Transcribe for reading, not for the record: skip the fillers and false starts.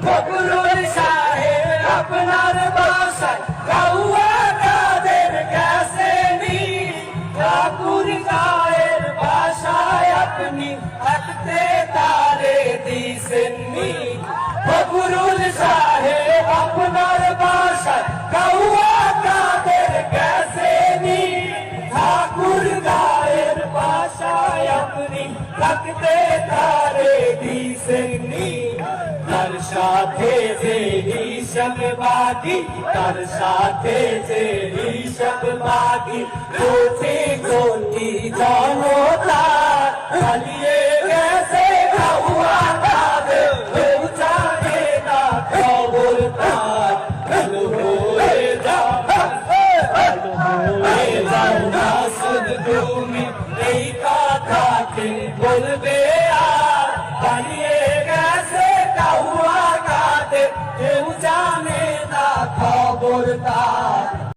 ফখরুল সাহেব আপনার বাসায় কাউয়া কাদের গেছে নি, ঠাকুর গায়ের বাসায় আপনি থাকতে তারে দিছেন নি। ফখরুল সাহেব আপনার বাসায় কাউয়া কাদের গেছে নি, ঠাকুর গায়ের বাসায় আপনি থাকতে তারে দিছেন নি। তার সাথে যে হিসাব বাকি, তার সাথে যে হিসাব বাকি, কোটি কোটি জনতা পালিয়ে গেছে কাউয়া কাদের, কেউ জানে না খবর তার। ভালো হয়ে যাও, ভালো হয়ে যাও না শুধু তুমি, এই কথাকে বলবে আর। পালিয়ে গেছে কাউয়া কাদের, কেউ জানে না খবর তার।